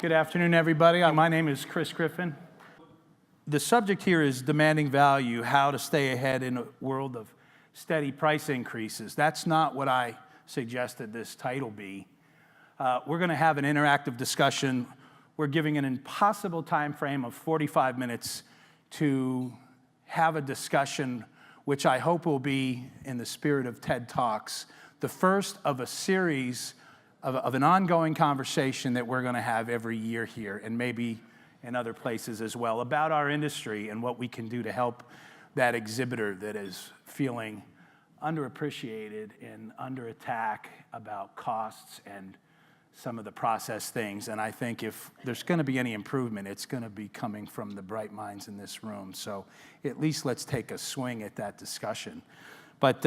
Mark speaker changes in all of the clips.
Speaker 1: Good afternoon, everybody. My name is Chris Griffin. The subject here is demanding value, how to stay ahead in a world of steady price increases. That's not what I suggested this title be. We're going to have an interactive discussion. We're giving an impossible time frame of 45 minutes to have a discussion, which I hope will be, in the spirit of TED Talks, the first of a series of an ongoing conversation that we're going to have every year here, and maybe in other places as well, about our industry and what we can do to help that exhibitor that is feeling underappreciated and under attack about costs and some of the process things. And I think if there's going to be any improvement, it's going to be coming from the bright minds in this room. So at least let's take a swing at that discussion. But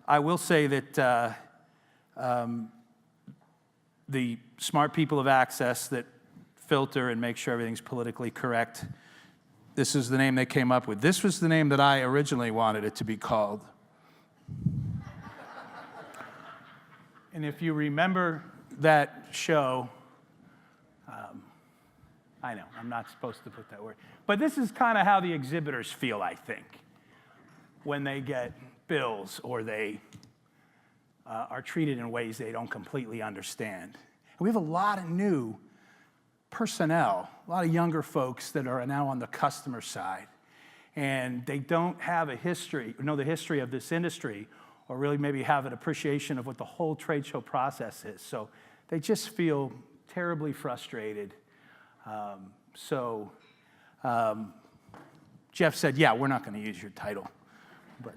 Speaker 1: I will say that the smart people of Access that filter and make sure everything's politically correct, this is the name they came up with. This was the name that I originally wanted it to be called. And if you remember that show, I know, I'm not supposed to put that word, but this is kind of how the exhibitors feel, I think, when they get bills or they are treated in ways they don't completely understand. And we have a lot of new personnel, a lot of younger folks that are now on the customer side, and they don't have a history, know the history of this industry, or really maybe have an appreciation of what the whole trade show process is. So they just feel terribly frustrated. Jeff said, yeah, we're not going to use your title. But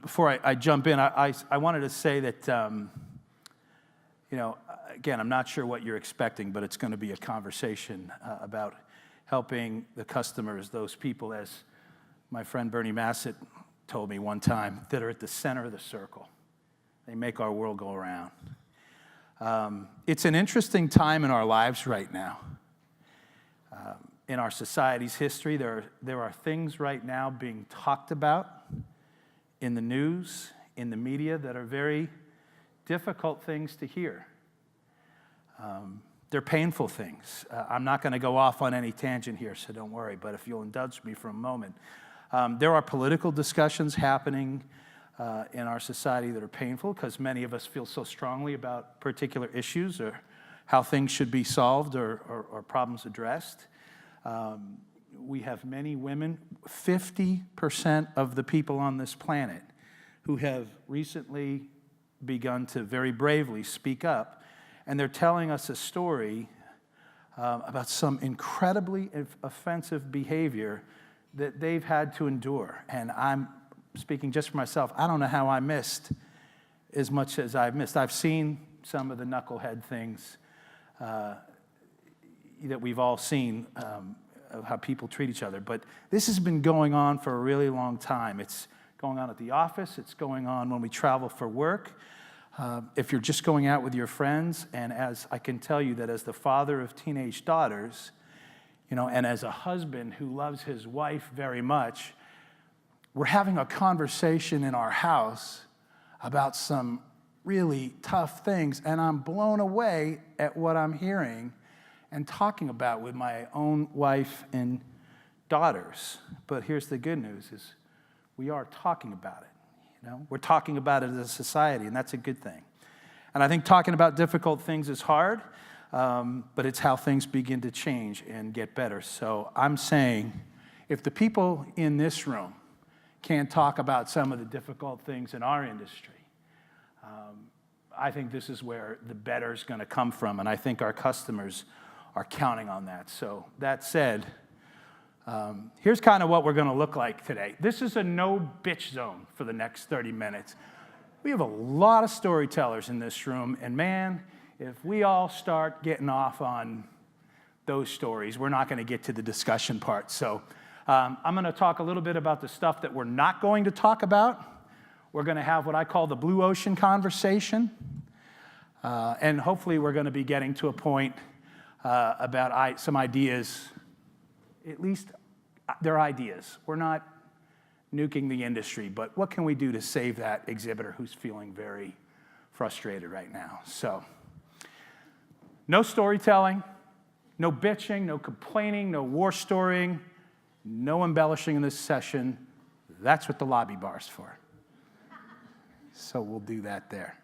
Speaker 1: before I jump in, I wanted to say that, again, I'm not sure what you're expecting, but it's going to be a conversation about helping the customers, those people, as my friend Bernie Massett told me one time, that are at the center of the circle. They make our world go around. It's an interesting time in our lives right now. In our society's history, there are things right now being talked about in the news, in the media, that are very difficult things to hear. They're painful things. I'm not going to go off on any tangent here, so don't worry, but if you'll indulge me for a moment. There are political discussions happening in our society that are painful because many of us feel so strongly about particular issues or how things should be solved or problems addressed. We have many women, 50% of the people on this planet, who have recently begun to very bravely speak up, and they're telling us a story about some incredibly offensive behavior that they've had to endure. And I'm speaking just for myself. I don't know how I missed as much as I've missed. I've seen some of the knucklehead things that we've all seen of how people treat each other. But this has been going on for a really long time. It's going on at the office. It's going on when we travel for work. If you're just going out with your friends, and as I can tell you that as the father of teenage daughters, and as a husband who loves his wife very much, we're having a conversation in our house about some really tough things, and I'm blown away at what I'm hearing and talking about with my own wife and daughters. But here's the good news is we are talking about it. We're talking about it as a society, and that's a good thing. And I think talking about difficult things is hard, but it's how things begin to change and get better. So I'm saying if the people in this room can't talk about some of the difficult things in our industry, I think this is where the better is going to come from, and I think our customers are counting on that. So that said, here's kind of what we're going to look like today. This is a no bitch zone for the next 30 minutes. We have a lot of storytellers in this room, and man, if we all start getting off on those stories, we're not going to get to the discussion part. So I'm going to talk a little bit about the stuff that we're not going to talk about. We're going to have what I call the blue ocean conversation, and hopefully we're going to be getting to a point about some ideas. At least they're ideas. We're not nuking the industry, but what can we do to save that exhibitor who's feeling very frustrated right now? So No storytelling, no bitching, no complaining, no war storying, no embellishing in this session. That's what the lobby bar's for. So we'll do that there.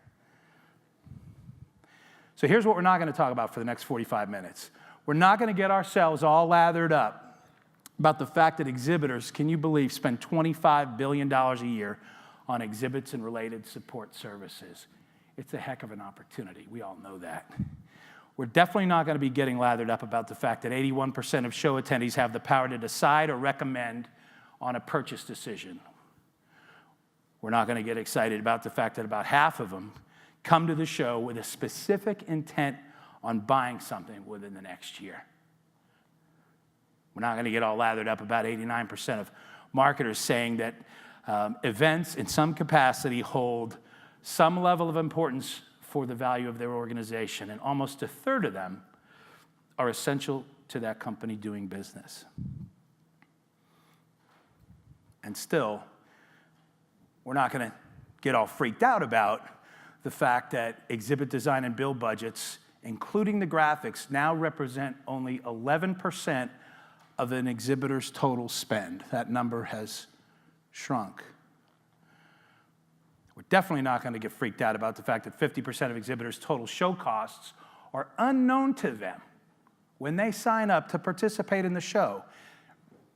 Speaker 1: So here's what we're not going to talk about for the next 45 minutes. We're not going to get ourselves all lathered up about the fact that exhibitors, can you believe, spend $25 billion a year on exhibits and related support services. It's a heck of an opportunity. We all know that. We're definitely not going to be getting lathered up about the fact that 81% of show attendees have the power to decide or recommend on a purchase decision. We're not going to get excited about the fact that about half of them come to the show with a specific intent on buying something within the next year. We're not going to get all lathered up about 89% of marketers saying that events in some capacity hold some level of importance for the value of their organization, and almost a third of them are essential to that company doing business. And still, we're not going to get all freaked out about the fact that exhibit design and build budgets, including the graphics, now represent only 11% of an exhibitor's total spend. That number has shrunk. We're definitely not going to get freaked out about the fact that 50% of exhibitors' total show costs are unknown to them when they sign up to participate in the show.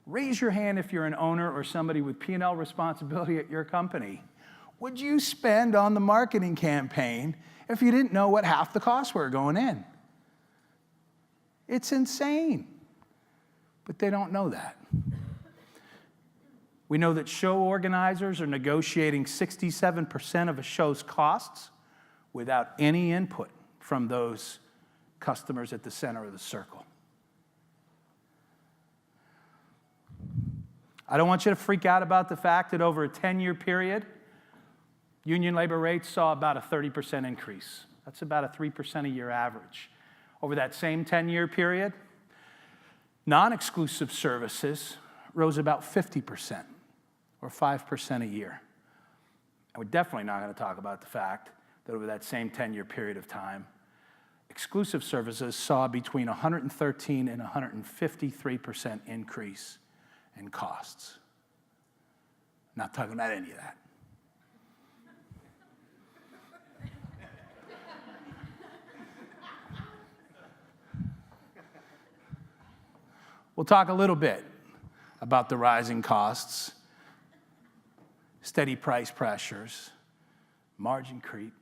Speaker 1: Raise your hand if you're an owner or somebody with P&L responsibility at your company. Would you spend on the marketing campaign if you didn't know what half the costs were going in? It's insane. But they don't know that. We know that show organizers are negotiating 67% of a show's costs without any input from those customers at the center of the circle. I don't want you to freak out about the fact that over a 10-year period, union labor rates saw about a 30% increase. That's about a 3% a year average. Over that same 10-year period, non-exclusive services rose about 50%, or 5% a year. And we're definitely not going to talk about the fact that over that same 10-year period of time, exclusive services saw between 113 and 153% increase in costs. Not talking about any of that. We'll talk a little bit about the rising costs, steady price pressures, margin creep.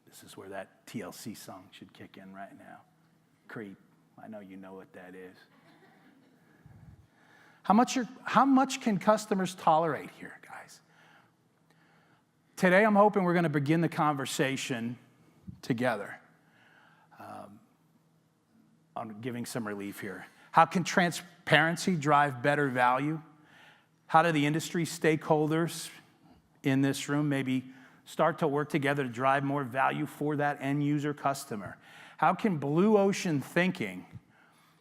Speaker 1: This is where that TLC song should kick in right now. Creep. I know you know what that is. How much can customers tolerate here, guys? Today, I'm hoping we're going to begin the conversation together on giving some relief here. How can transparency drive better value? How do the industry stakeholders in this room maybe start to work together to drive more value for that end user customer? How can blue ocean thinking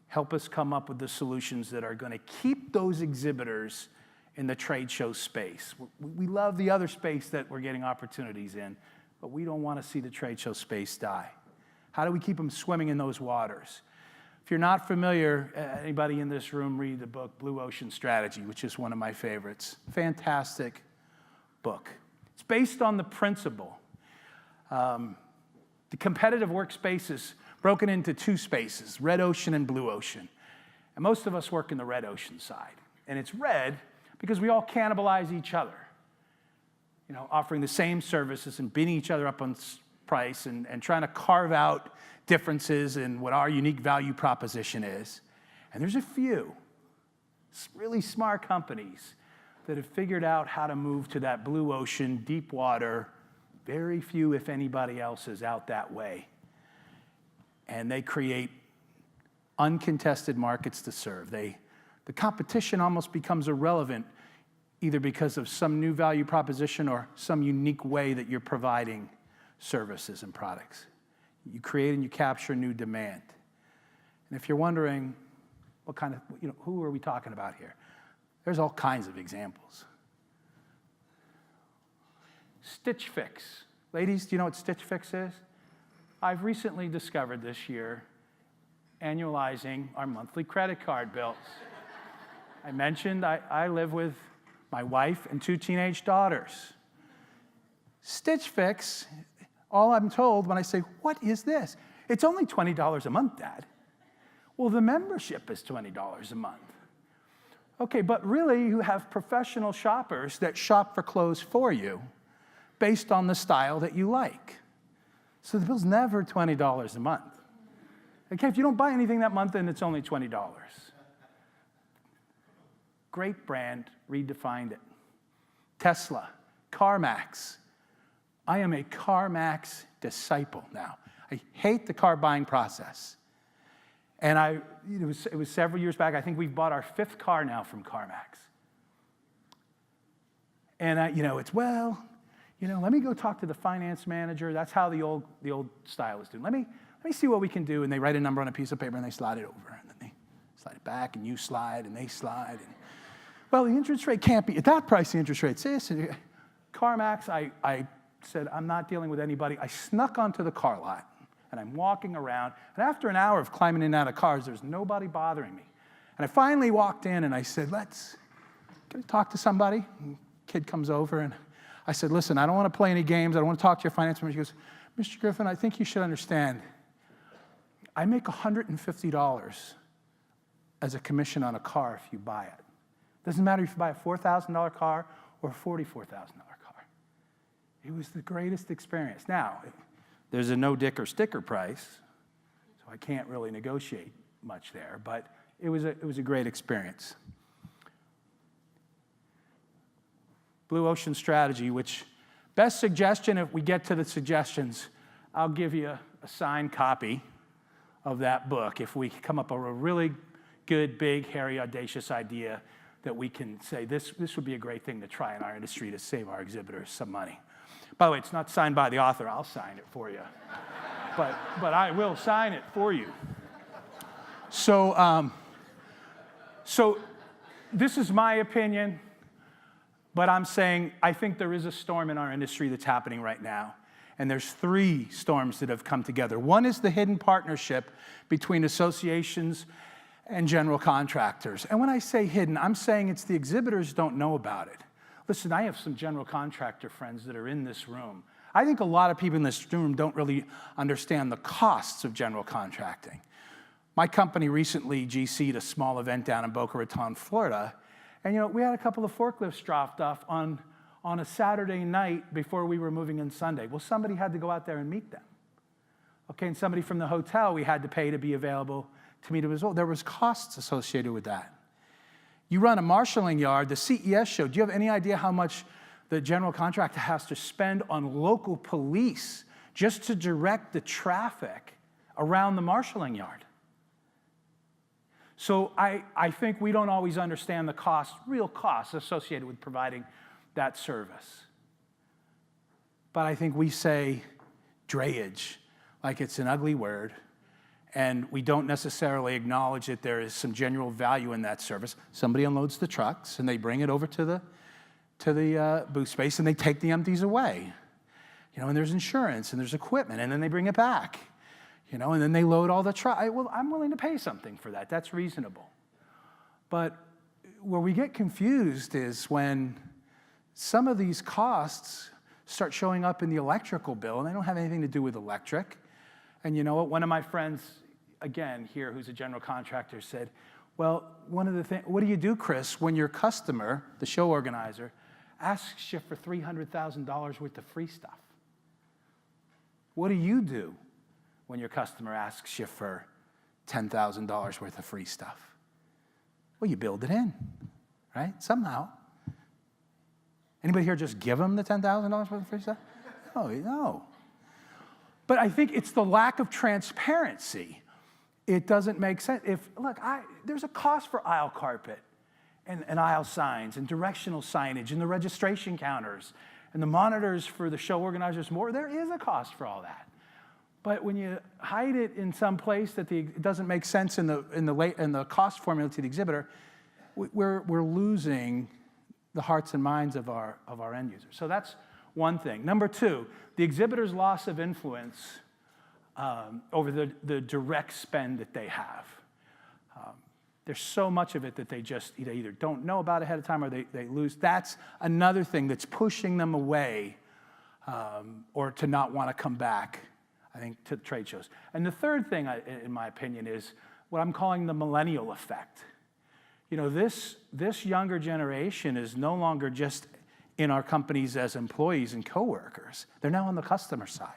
Speaker 1: help us come up with the solutions that are going to keep those exhibitors in the trade show space? We love the other space that we're getting opportunities in, but we don't want to see the trade show space die. How do we keep them swimming in those waters? If you're not familiar, anybody in this room read the book Blue Ocean Strategy, which is one of my favorites. Fantastic book. It's based on the principle. The competitive workspace is broken into two spaces, red ocean and blue ocean. And most of us work in the red ocean side. And it's red because we all cannibalize each other, offering the same services and beating each other up on price and trying to carve out differences in what our unique value proposition is. And there's a few really smart companies that have figured out how to move to that blue ocean, deep water. Very few, if anybody else, is out that way. And they create uncontested markets to serve. The competition almost becomes irrelevant, either because of some new value proposition or some unique way that you're providing services and products. You create and you capture new demand. And if you're wondering what kind of, who are we talking about here? There's all kinds of examples. Stitch Fix. Ladies, do you know what Stitch Fix is? I've recently discovered this year annualizing our monthly credit card bills. I mentioned I live with my wife and 2 teenage daughters. Stitch Fix, all I'm told when I say, what is this? It's only $20 a month, Dad. Well, the membership is $20 a month. Okay, but really you have professional shoppers that shop for clothes for you based on the style that you like. So the bill's never $20 a month. Okay, if you don't buy anything that month, then it's only $20. Great brand, redefined it. Tesla, CarMax. I am a CarMax disciple now. I hate the car buying process. And it was several years back. I think we've bought our 5th car now from CarMax. And let me go talk to the finance manager. That's how the old style is doing. Let me see what we can do. And they write a number on a piece of paper and they slide it over. And then they slide it back and you slide and they slide. And, well, the interest rate can't be at that price. The interest rate's this. And CarMax, I said, I'm not dealing with anybody. I snuck onto the car lot. And I'm walking around, and after an hour of climbing in and out of cars, there's nobody bothering me. And I finally walked in, and I said, can I talk to somebody? And the kid comes over, and I said, listen, I don't want to play any games. I don't want to talk to your finance manager. He goes, Mr. Griffin, I think you should understand. I make $150 as a commission on a car if you buy it. Doesn't matter if you buy a $4,000 car or a $44,000 car. It was the greatest experience. Now, there's a no dick or sticker price, so I can't really negotiate much there, but it was a great experience. Blue Ocean Strategy, which best suggestion, if we get to the suggestions, I'll give you a signed copy of that book if we come up with a really good, big, hairy, audacious idea that we can say this would be a great thing to try in our industry to save our exhibitors some money. By the way, it's not signed by the author. I'll sign it for you. but I will sign it for you. So this is my opinion, but I'm saying I think there is a storm in our industry that's happening right now. And there's 3 storms that have come together. One is the hidden partnership between associations and general contractors. And when I say hidden, I'm saying it's the exhibitors don't know about it. Listen, I have some general contractor friends that are in this room. I think a lot of people in this room don't really understand the costs of general contracting. My company recently GC'd a small event down in Boca Raton, Florida, and we had a couple of forklifts dropped off on a Saturday night before we were moving in Sunday. Well, somebody had to go out there and meet them. Okay, and somebody from the hotel we had to pay to be available to meet them as well. There was costs associated with that. You run a marshaling yard, the CES show. Do you have any idea how much the general contractor has to spend on local police just to direct the traffic around the marshaling yard? So I think we don't always understand the real costs associated with providing that service. But I think we say drayage like it's an ugly word, and we don't necessarily acknowledge that there is some general value in that service. Somebody unloads the trucks, and they bring it over to the booth space, and they take the empties away. And there's insurance, and there's equipment, and then they bring it back. And then they load all the trucks. Well, I'm willing to pay something for that. That's reasonable. But where we get confused is when some of these costs start showing up in the electrical bill, and they don't have anything to do with electric. And you know what? One of my friends, again, here, who's a general contractor, said, well, one of the things, what do you do, Chris, when your customer, the show organizer, asks you for $300,000 worth of free stuff? What do you do when your customer asks you for $10,000 worth of free stuff? Well, you build it in, right? Somehow. Anybody here just give them the $10,000 worth of free stuff? No. But I think it's the lack of transparency. It doesn't make sense. There's a cost for aisle carpet and aisle signs and directional signage and the registration counters and the monitors for the show organizers more. There is a cost for all that. But when you hide it in some place that it doesn't make sense in the cost formula to the exhibitor, we're losing the hearts and minds of our end users. So that's one thing. Number 2, the exhibitor's loss of influence over the direct spend that they have. There's so much of it that they just either don't know about ahead of time or they lose. That's another thing that's pushing them away or to not want to come back, I think, to trade shows. And the third thing, in my opinion, is what I'm calling the millennial effect. This younger generation is no longer just in our companies as employees and coworkers. They're now on the customer side.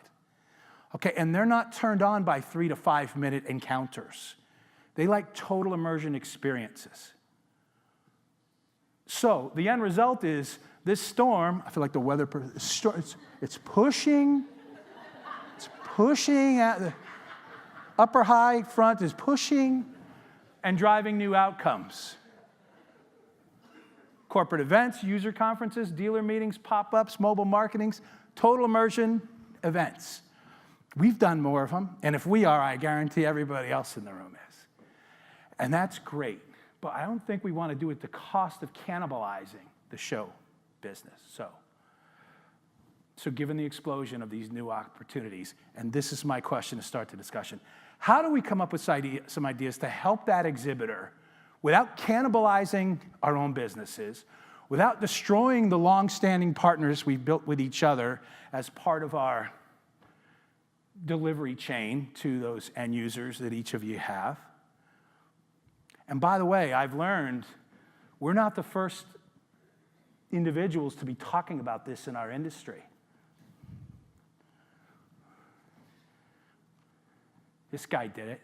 Speaker 1: Okay, and they're not turned on by 3 to 5 minute encounters. They like total immersion experiences. So the end result is this storm, I feel like the weather, it's pushing at the upper high front is pushing and driving new outcomes. Corporate events, user conferences, dealer meetings, pop-ups, mobile marketings, total immersion events. We've done more of them, and if we are, I guarantee everybody else in the room is. And that's great, but I don't think we want to do it at the cost of cannibalizing the show business. So given the explosion of these new opportunities, and this is my question to start the discussion, how do we come up with some ideas to help that exhibitor without cannibalizing our own businesses, without destroying the long-standing partners we've built with each other as part of our delivery chain to those end users that each of you have? And by the way, I've learned we're not the first individuals to be talking about this in our industry. This guy did it.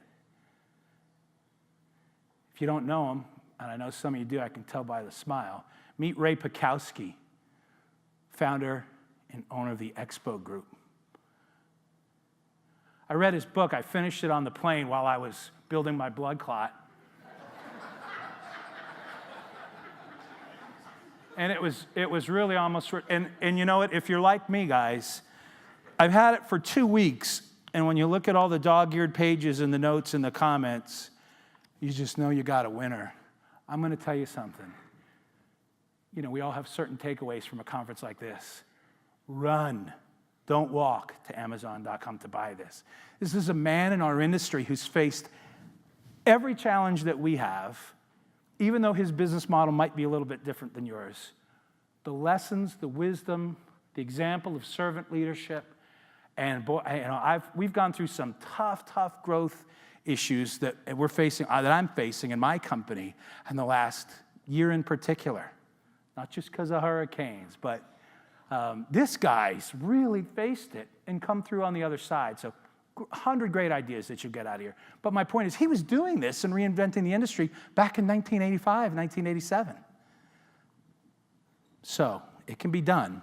Speaker 1: If you don't know him, and I know some of you do, I can tell by the smile, meet Ray Pekowski, founder and owner of the Expo Group. I read his book. I finished it on the plane while I was building my blood clot. And it was really almost, and you know what, if you're like me, guys, I've had it for 2 weeks, and when you look at all the dog-eared pages and the notes and the comments, you just know you got a winner. I'm going to tell you something. We all have certain takeaways from a conference like this. Run. Don't walk to Amazon.com to buy this. This is a man in our industry who's faced every challenge that we have, even though his business model might be a little bit different than yours. The lessons, the wisdom, the example of servant leadership, and we've gone through some tough growth issues that we're facing, that I'm facing in my company in the last year in particular. Not just because of hurricanes, but this guy's really faced it and come through on the other side. So 100 great ideas that you get out of here. But my point is, he was doing this and reinventing the industry back in 1985, 1987. So it can be done.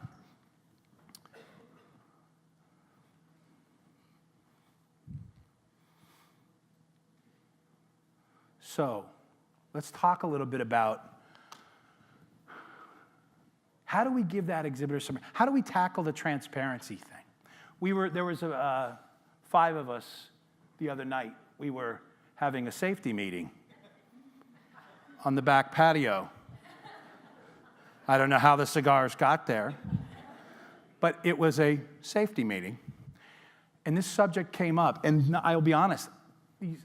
Speaker 1: So let's talk a little bit about how do we give that exhibitor some, how do we tackle the transparency thing? There was 5 of us the other night. We were having a safety meeting on the back patio. I don't know how the cigars got there, but it was a safety meeting. And this subject came up, and I'll be honest,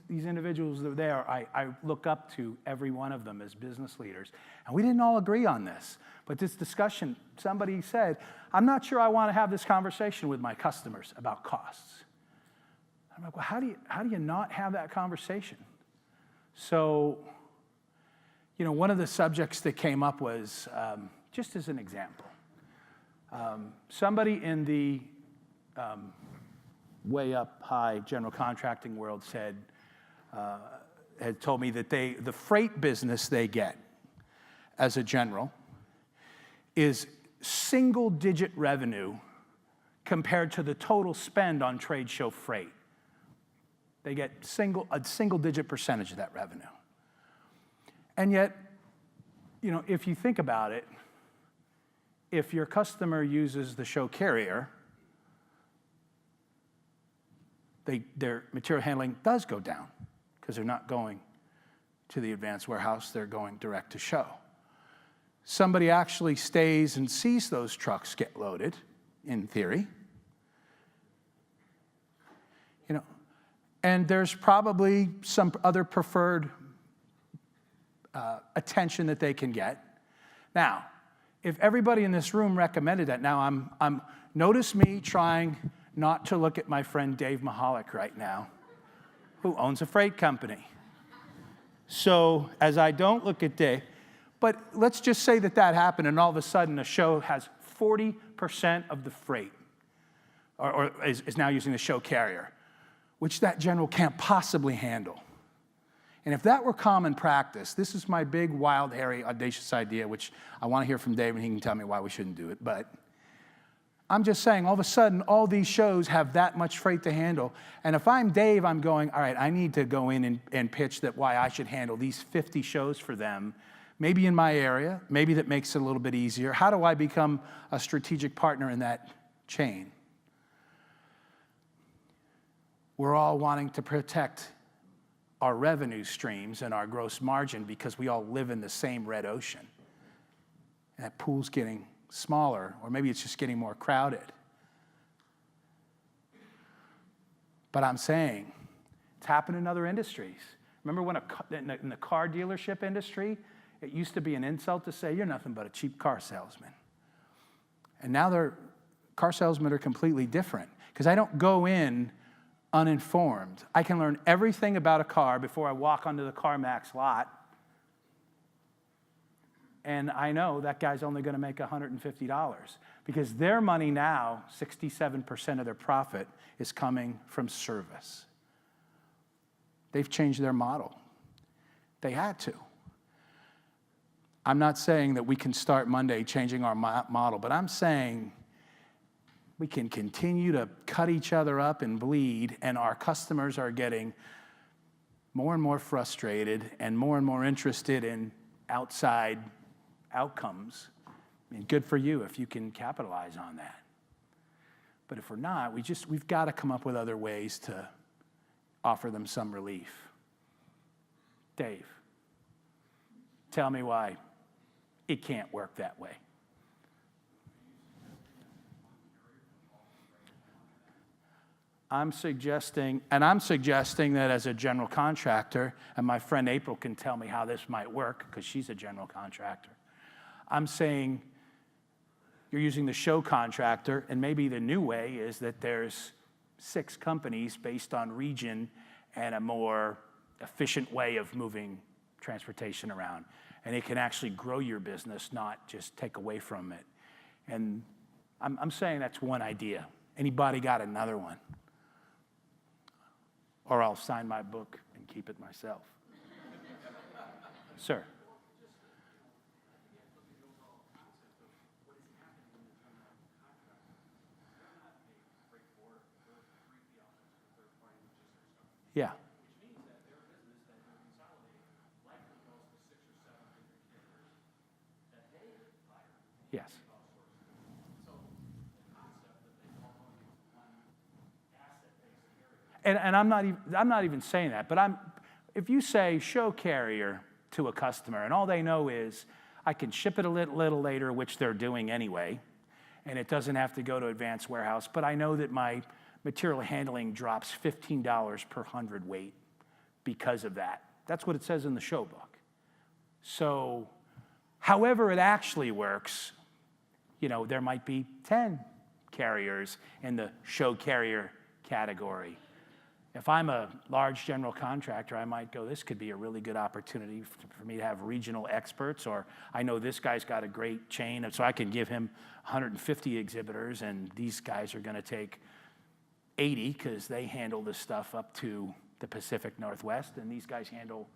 Speaker 1: these individuals that are there, I look up to every one of them as business leaders. And we didn't all agree on this. But this discussion, somebody said, I'm not sure I want to have this conversation with my customers about costs. I'm like, well, how do you not have that conversation? So, one of the subjects that came up was, just as an example, somebody in the way up high general contracting world had told me that the freight business they get as a general is single-digit revenue compared to the total spend on trade show freight. They get a single-digit percentage of that revenue. And yet, if you think about it, if your customer uses the show carrier, their material handling does go down because they're not going to the advanced warehouse, they're going direct to show. Somebody actually stays and sees those trucks get loaded, in theory. And there's probably some other preferred attention that they can get. Now, if everybody in this room recommended that, now I'm notice me trying not to look at my friend Dave Mahalik right now, who owns a freight company. So as I don't look at Dave, but let's just say that happened, and all of a sudden a show has 40% of the freight, or is now using the show carrier, which that general can't possibly handle. And if that were common practice, this is my big, wild, hairy, audacious idea, which I want to hear from Dave, and he can tell me why we shouldn't do it. But I'm just saying, all of a sudden, all these shows have that much freight to handle. And if I'm Dave, I'm going, all right, I need to go in and pitch that why I should handle these 50 shows for them, maybe in my area, maybe that makes it a little bit easier. How do I become a strategic partner in that chain? We're all wanting to protect our revenue streams and our gross margin because we all live in the same red ocean. And that pool's getting smaller, or maybe it's just getting more crowded. But I'm saying, it's happened in other industries. Remember when in the car dealership industry, it used to be an insult to say, you're nothing but a cheap car salesman. And now car salesmen are completely different, because I don't go in uninformed. I can learn everything about a car before I walk onto the CarMax lot. And I know that guy's only going to make $150 because their money now, 67% of their profit is coming from service. They've changed their model. They had to. I'm not saying that we can start Monday changing our model, but I'm saying we can continue to cut each other up and bleed, and our customers are getting more and more frustrated and more interested in outside outcomes. I mean, good for you if you can capitalize on that. But if we're not, we've got to come up with other ways to offer them some relief. Dave, tell me why it can't work that way. I'm suggesting that as a general contractor, and my friend April can tell me how this might work because she's a general contractor. I'm saying you're using the show contractor, and maybe the new way is that there's 6 companies based on region and a more efficient way of moving transportation around. And it can actually grow your business, not just take away from it. And I'm saying that's one idea. Anybody got another one? Or I'll sign my book and keep it myself. Sir. Yeah. Yes. And I'm not even saying that, but if you say show carrier to a customer and all they know is I can ship it a little later, which they're doing anyway, and it doesn't have to go to advanced warehouse, but I know that my material handling drops $15 per hundredweight because of that. That's what it says in the show book. So however it actually works, there might be 10 carriers in the show carrier category. If I'm a large general contractor, I might go, this could be a really good opportunity for me to have regional experts, or I know this guy's got a great chain, so I can give him 150 exhibitors, and these guys are going to take 80 because they handle this stuff up to the Pacific Northwest, and these guys handle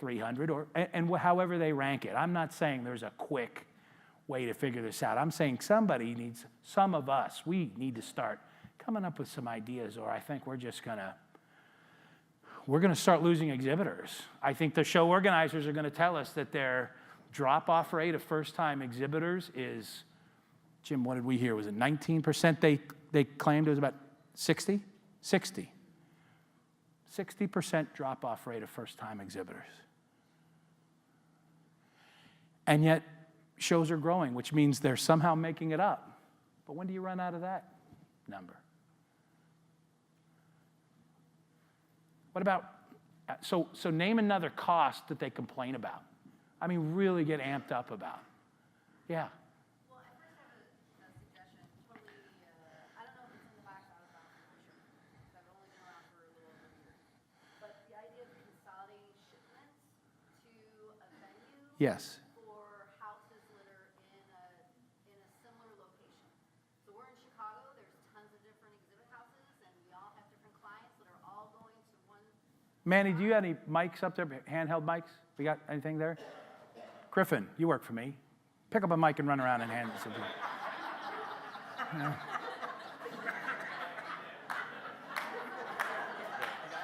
Speaker 1: 300, and however they rank it. I'm not saying there's a quick way to figure this out. I'm saying some of us, we need to start coming up with some ideas, or I think we're going to start losing exhibitors. I think the show organizers are going to tell us that their drop-off rate of first-time exhibitors is, Jim, what did we hear? Was it 19%? They claimed it was about 60? 60. 60% drop-off rate of first-time exhibitors. And yet, shows are growing, which means they're somehow making it up. But when do you run out of that number? What about, so name another cost that they complain about. I mean, really get amped up about. Yeah.
Speaker 2: Well, I first have a suggestion. Totally, I don't know if it's in the box out of bounds for sure, because I've only been around for a little over a year. But the idea of consolidating shipments to a venue
Speaker 1: Yes.
Speaker 2: for houses that are in a similar location. So we're in Chicago. There's tons of different exhibit houses, and we all have different clients that are all going to one.
Speaker 1: Manny, do you have any mics up there, handheld mics? We got anything there? Griffin, you work for me. Pick up a mic and run around and hand it to me.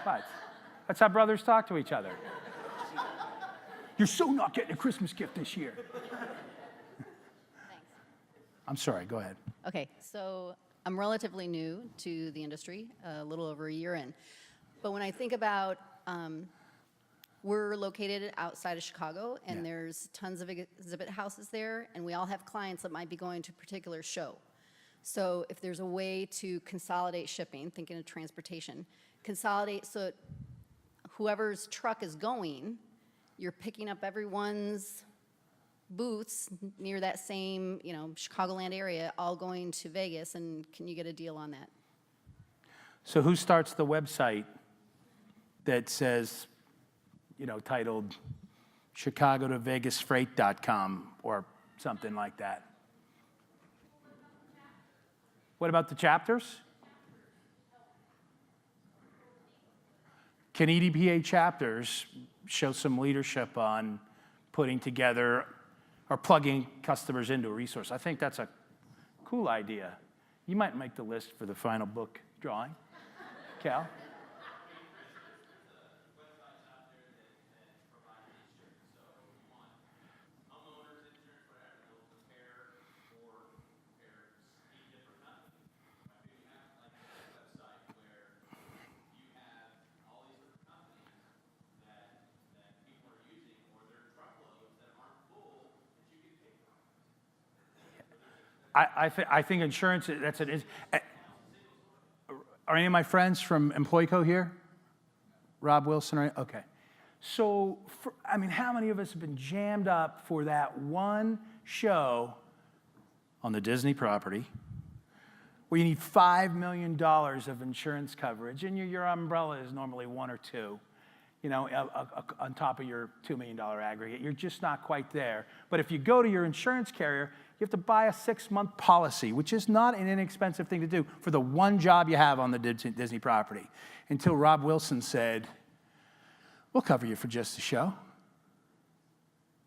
Speaker 1: What? That's how brothers talk to each other. You're so not getting a Christmas gift this year.
Speaker 2: Thanks.
Speaker 1: I'm sorry, go ahead.
Speaker 2: Okay, so I'm relatively new to the industry, a little over a year in. But when I think about, we're located outside of Chicago, and
Speaker 1: Yeah.
Speaker 2: there's tons of exhibit houses there, and we all have clients that might be going to a particular show. So if there's a way to consolidate shipping, thinking of transportation, consolidate so whoever's truck is going, you're picking up everyone's booths near that same, Chicagoland area, all going to Vegas, and can you get a deal on that?
Speaker 1: So who starts the website that says, titled Chicago to VegasFreight.com or something like that? What about the chapters? Can EDPA chapters show some leadership on putting together or plugging customers into a resource? I think that's a cool idea. You might make the list for the final book drawing. Cal? I think insurance, that's it. Are any of my friends from EmployCo here? Rob Wilson, right? Okay. So, how many of us have been jammed up for that one show on the Disney property where you need $5 million of insurance coverage and your umbrella is normally one or two, on top of your $2 million aggregate. You're just not quite there. But if you go to your insurance carrier, you have to buy a 6-month policy, which is not an inexpensive thing to do for the one job you have on the Disney property. Until Rob Wilson said, we'll cover you for just a show.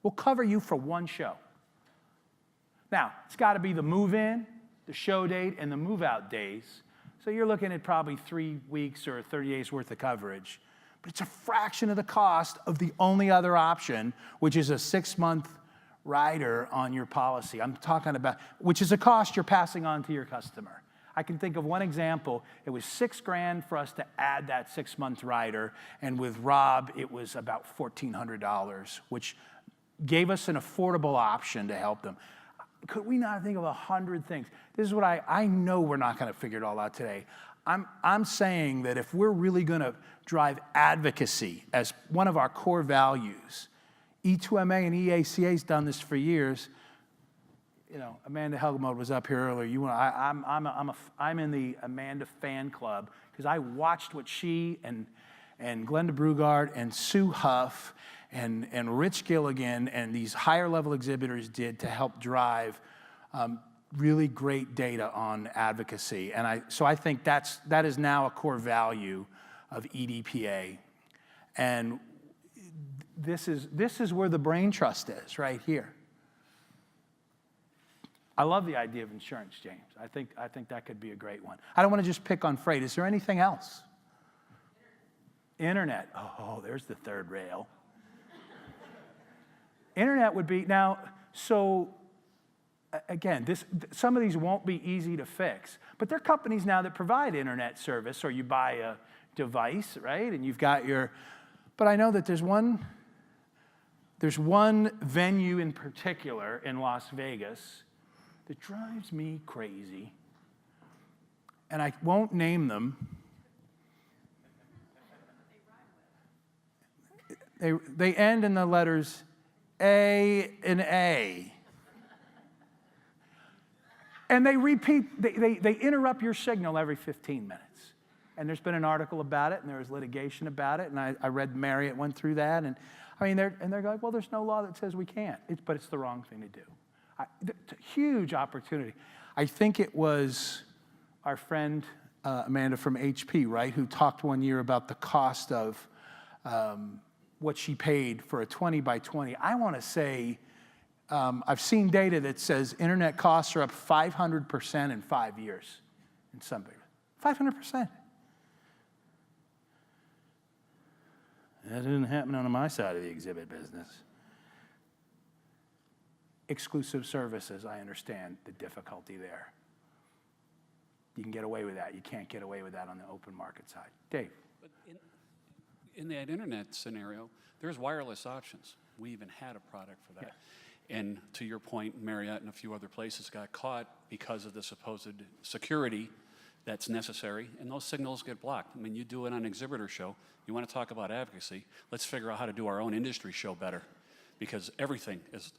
Speaker 1: We'll cover you for one show. Now, it's got to be the move-in, the show date, and the move-out days. So you're looking at probably 3 weeks or 30 days worth of coverage. But it's a fraction of the cost of the only other option, which is a 6-month rider on your policy. I'm talking about, which is a cost you're passing on to your customer. I can think of one example. It was $6,000 for us to add that 6-month rider, and with Rob, it was about $1,400, which gave us an affordable option to help them. Could we not think of 100 things? This is what I know we're not going to figure it all out today. I'm saying that if we're really going to drive advocacy as one of our core values, E2MA and EACA's done this for years. Amanda Helgemode was up here earlier. I'm in the Amanda fan club because I watched what she and Glenda Brugard and Sue Huff and Rich Gilligan and these higher level exhibitors did to help drive really great data on advocacy. And so I think that is now a core value of EDPA. And this is where the brain trust is, right here. I love the idea of insurance, James. I think that could be a great one. I don't want to just pick on freight. Is there anything else? Internet. Oh, there's the third rail. Internet would be, now, so again, some of these won't be easy to fix, but there are companies now that provide internet service, or you buy a device, right? And you've got but I know that there's one venue in particular in Las Vegas that drives me crazy, and I won't name them. They end in the letters A and A. And they repeat, they interrupt your signal every 15 minutes. And there's been an article about it, and there was litigation about it, and I read Marriott went through that, and I mean, they're like, well, there's no law that says we can't, but it's the wrong thing to do. It's a huge opportunity. I think it was our friend Amanda from HP, right, who talked one year about the cost of what she paid for a 20 by 20. I want to say, I've seen data that says internet costs are up 500% in 5 years in some big, 500%. That didn't happen on my side of the exhibit business. Exclusive services, I understand the difficulty there. You can get away with that. You can't get away with that on the open market side. Dave.
Speaker 3: But in that internet scenario, there's wireless options. We even had a product for that. Yeah. And to your point, Marriott and a few other places got caught because of the supposed security that's necessary, and those signals get blocked. I mean, you do it on an exhibitor show. You want to talk about advocacy, let's figure out how to do our own industry show better, because everything is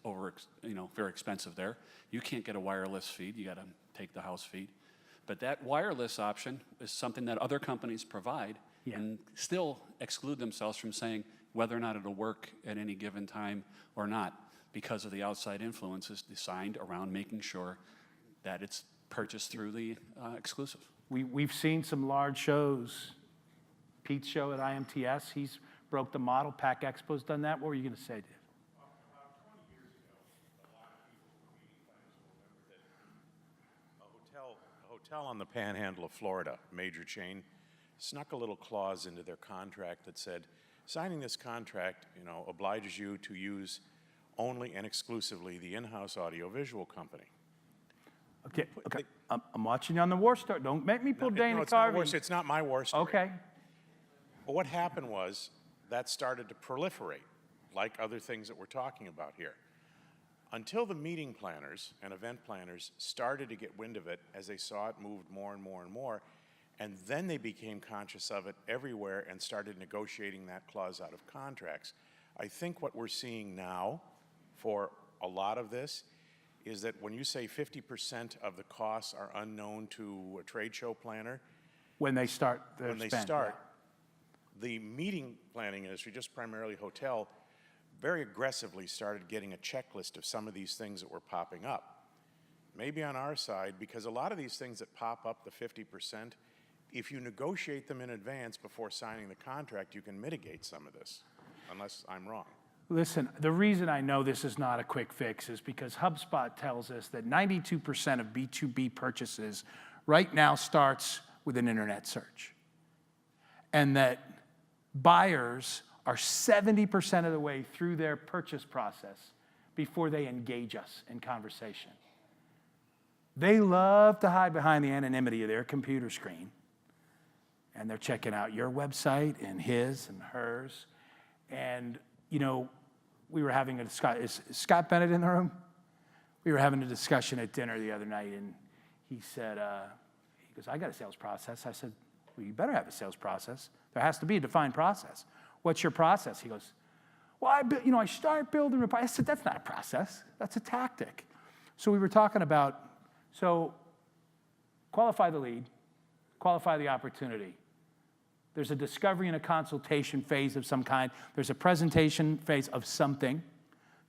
Speaker 3: very expensive there. You can't get a wireless feed. You got to take the house feed. But that wireless option is something that other companies provide and still exclude themselves from saying whether or not it'll work at any given time or not, because of the outside influences designed around making sure that it's purchased through the exclusive.
Speaker 1: We've seen some large shows. Pete's show at IMTS, he's broke the model. PAC Expo's done that. What were you going to say, Dave?
Speaker 4: About 20 years ago, a lot of people, meeting planners will remember that a hotel on the panhandle of Florida, major chain, snuck a little clause into their contract that said, signing this contract, obliges you to use only and exclusively the in-house audiovisual company.
Speaker 1: Okay. I'm watching you on the war story. Don't make me pull Dana Carvey.
Speaker 4: It's not my war story.
Speaker 1: Okay.
Speaker 4: But what happened was that started to proliferate, like other things that we're talking about here. Until the meeting planners and event planners started to get wind of it as they saw it moved more and more and more, and then they became conscious of it everywhere and started negotiating that clause out of contracts. I think what we're seeing now for a lot of this is that when you say 50% of the costs are unknown to a trade show planner,
Speaker 1: when they start their
Speaker 4: the meeting planning industry, just primarily hotel, very aggressively started getting a checklist of some of these things that were popping up. Maybe on our side, because a lot of these things that pop up, the 50%, if you negotiate them in advance before signing the contract, you can mitigate some of this, unless I'm wrong.
Speaker 1: Listen, the reason I know this is not a quick fix is because HubSpot tells us that 92% of B2B purchases right now starts with an internet search. And that buyers are 70% of the way through their purchase process before they engage us in conversation. They love to hide behind the anonymity of their computer screen. And they're checking out your website and his and hers. And we were having a discussion. Is Scott Bennett in the room? We were having a discussion at dinner the other night, and he said, he goes, I got a sales process. I said, well, you better have a sales process. There has to be a defined process. What's your process? He goes, well, I start building reports. I said, that's not a process. That's a tactic. So we were talking about, qualify the lead, qualify the opportunity. There's a discovery and a consultation phase of some kind. There's a presentation phase of something,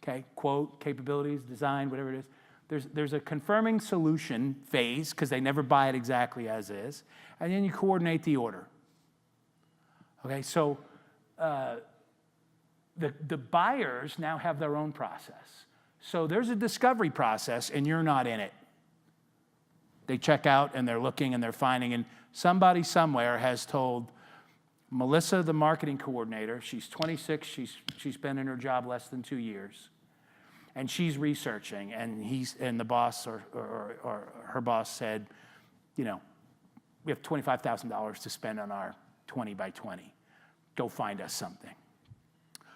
Speaker 1: okay? Quote, capabilities, design, whatever it is. There's a confirming solution phase, because they never buy it exactly as is. And then you coordinate the order. Okay, so the buyers now have their own process. So there's a discovery process, and you're not in it. They check out, and they're looking, and they're finding, and somebody somewhere has told Melissa, the marketing coordinator, she's 26, she's been in her job less than 2 years, and she's researching, and the boss or her boss said, we have $25,000 to spend on our 20 by 20. Go find us something.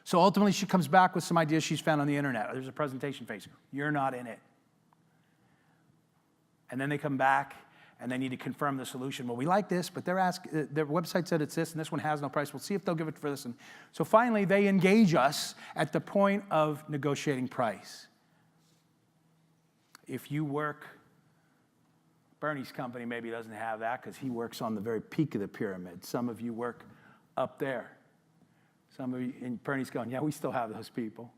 Speaker 1: So ultimately, she comes back with some ideas she's found on the internet. There's a presentation phase. You're not in it. And then they come back, and they need to confirm the solution. Well, we like this, but their website said it's this, and this one has no price. We'll see if they'll give it for this. And so finally, they engage us at the point of negotiating price. If you work, Bernie's company maybe doesn't have that because he works on the very peak of the pyramid. Some of you work up there. Some of you, and Bernie's going, yeah, we still have those people.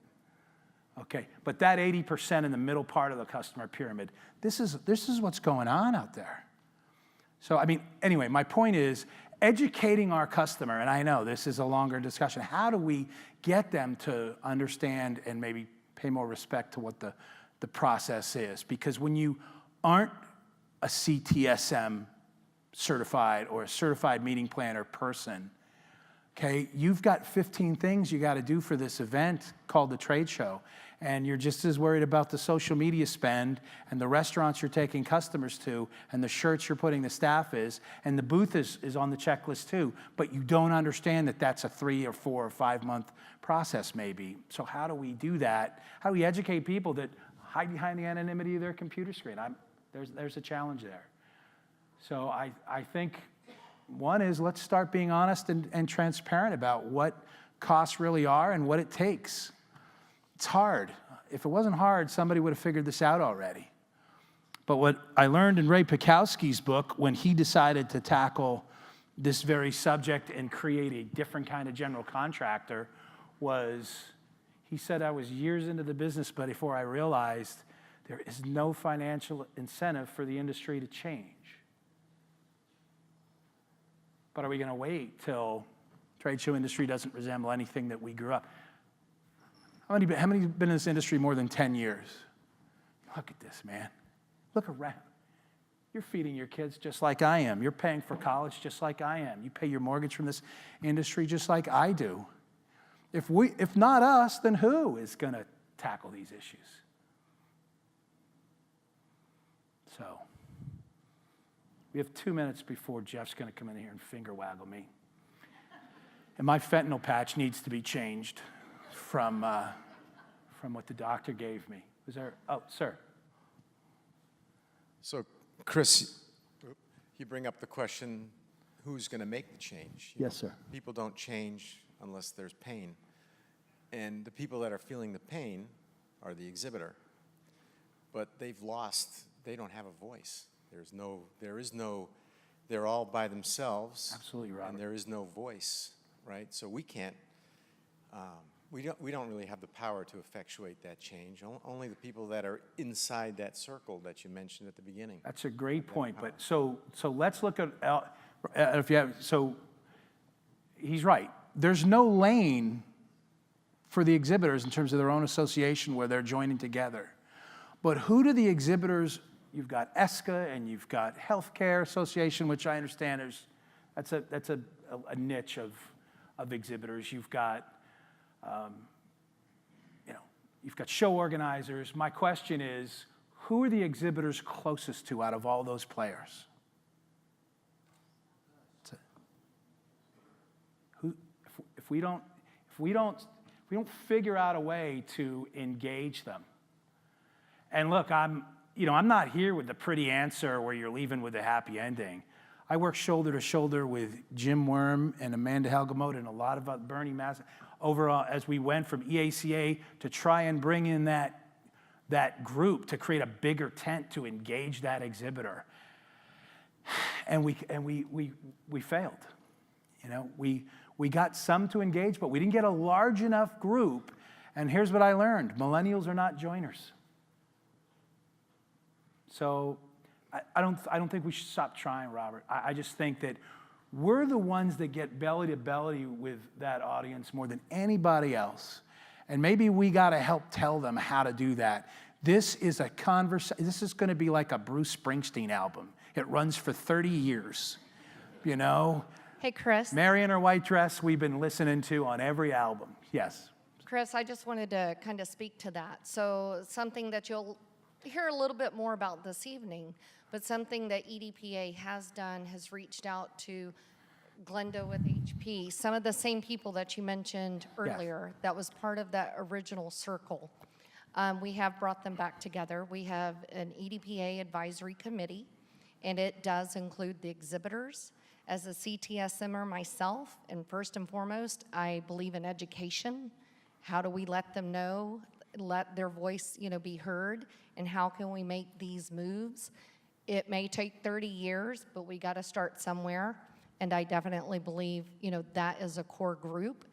Speaker 1: Okay, but that 80% in the middle part of the customer pyramid, this is what's going on out there. So, I mean, anyway, my point is educating our customer, and I know this is a longer discussion, how do we get them to understand and maybe pay more respect to what the process is? Because when you aren't a CTSM certified or a certified meeting planner person, okay, you've got 15 things you got to do for this event called the trade show, and you're just as worried about the social media spend and the restaurants you're taking customers to and the shirts you're putting the staff is, and the booth is on the checklist too, but you don't understand that that's a 3 or 4 or 5 month process maybe. So how do we do that? How do we educate people that hide behind the anonymity of their computer screen? There's a challenge there. So I think one is let's start being honest and transparent about what costs really are and what it takes. It's hard. If it wasn't hard, somebody would have figured this out already. But what I learned in Ray Pekowski's book when he decided to tackle this very subject and create a different kind of general contractor was, he said, I was years into the business, but before I realized there is no financial incentive for the industry to change. But are we going to wait till trade show industry doesn't resemble anything that we grew up? How many have been in this industry more than 10 years? Look at this, man. Look around. You're feeding your kids just like I am. You're paying for college just like I am. You pay your mortgage from this industry just like I do. If not us, then who is going to tackle these issues? So, we have 2 minutes before Jeff's going to come in here and finger waggle me. And my fentanyl patch needs to be changed from what the doctor gave me. Was there? Oh, sir.
Speaker 5: So, Chris, you bring up the question, who's going to make the change?
Speaker 1: Yes, sir.
Speaker 5: People don't change unless there's pain. And the people that are feeling the pain are the exhibitor. But they don't have a voice. They're all by themselves.
Speaker 1: Absolutely, Robert.
Speaker 5: And there is no voice, right? So we can't, we don't really have the power to effectuate that change. Only the people that are inside that circle that you mentioned at the beginning.
Speaker 1: That's a great point. But so let's look at so he's right. There's no lane for the exhibitors in terms of their own association where they're joining together. But who do the exhibitors? You've got ESCA and you've got Healthcare Association, which I understand that's a niche of exhibitors. You've got you've got show organizers. My question is, who are the exhibitors closest to out of all those players? If we don't figure out a way to engage them, and look, I'm not here with the pretty answer where you're leaving with a happy ending. I work shoulder to shoulder with Jim Worm and Amanda Helgemote and a lot of Bernie Mass overall as we went from EACA to try and bring in that group to create a bigger tent to engage that exhibitor. And we failed. We got some to engage, but we didn't get a large enough group. And here's what I learned: millennials are not joiners. So I don't think we should stop trying, Robert. I just think that we're the ones that get belly to belly with that audience more than anybody else. And maybe we got to help tell them how to do that. This is a conversation. This is going to be like a Bruce Springsteen album. It runs for 30 years,
Speaker 6: Hey, Chris.
Speaker 1: Mary in her white dress, we've been listening to on every album. Yes.
Speaker 6: Chris, I just wanted to kind of speak to that. So something that you'll hear a little bit more about this evening, but something that EDPA has done has reached out to Glenda with HP, some of the same people that you mentioned earlier that was part of that original circle. We have brought them back together. We have an EDPA advisory committee, and it does include the exhibitors. As a CTSMer myself, and first and foremost, I believe in education. How do we let them know, let their voice, be heard, and how can we make these moves? It may take 30 years, but we got to start somewhere, and I definitely believe, that is a core group.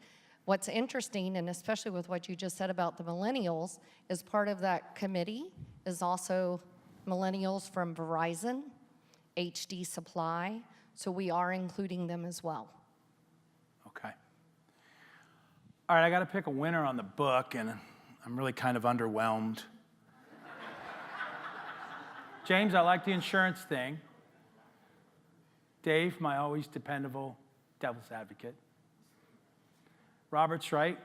Speaker 6: What's interesting, and especially with what you just said about the millennials, is part of that committee is also millennials from Verizon, HD Supply, so we are including them as well.
Speaker 1: Okay. All right, I got to pick a winner on the book, and I'm really kind of underwhelmed. James, I like the insurance thing. Dave, my always dependable devil's advocate. Robert's right.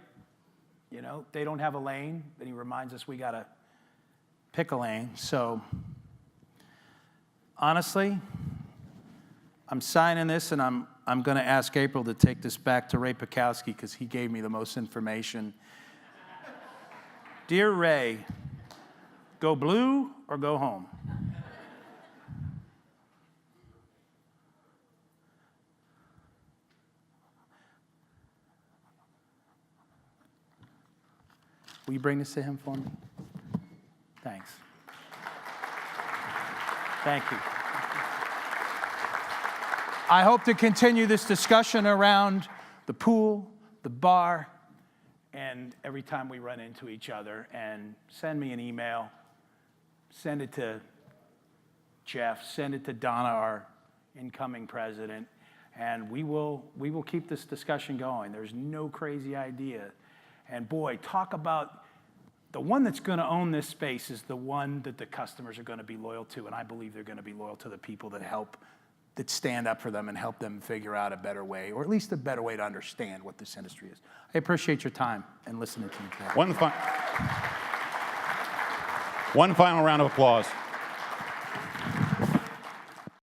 Speaker 1: They don't have a lane, but he reminds us we got to pick a lane. So, honestly, I'm signing this, and I'm going to ask April to take this back to Ray Pekowski because he gave me the most information. Dear Ray, go blue or go home? Will you bring this to him for me? Thanks. Thank you. I hope to continue this discussion around the pool, the bar, and every time we run into each other. And send me an email. Send it to Jeff. Send it to Donna, our incoming president. And we will keep this discussion going. There's no crazy idea. And boy, talk about the one that's going to own this space is the one that the customers are going to be loyal to. And I believe they're going to be loyal to the people that stand up for them and help them figure out a better way, or at least a better way to understand what this industry is. I appreciate your time and listening to me.
Speaker 7: One final round of applause.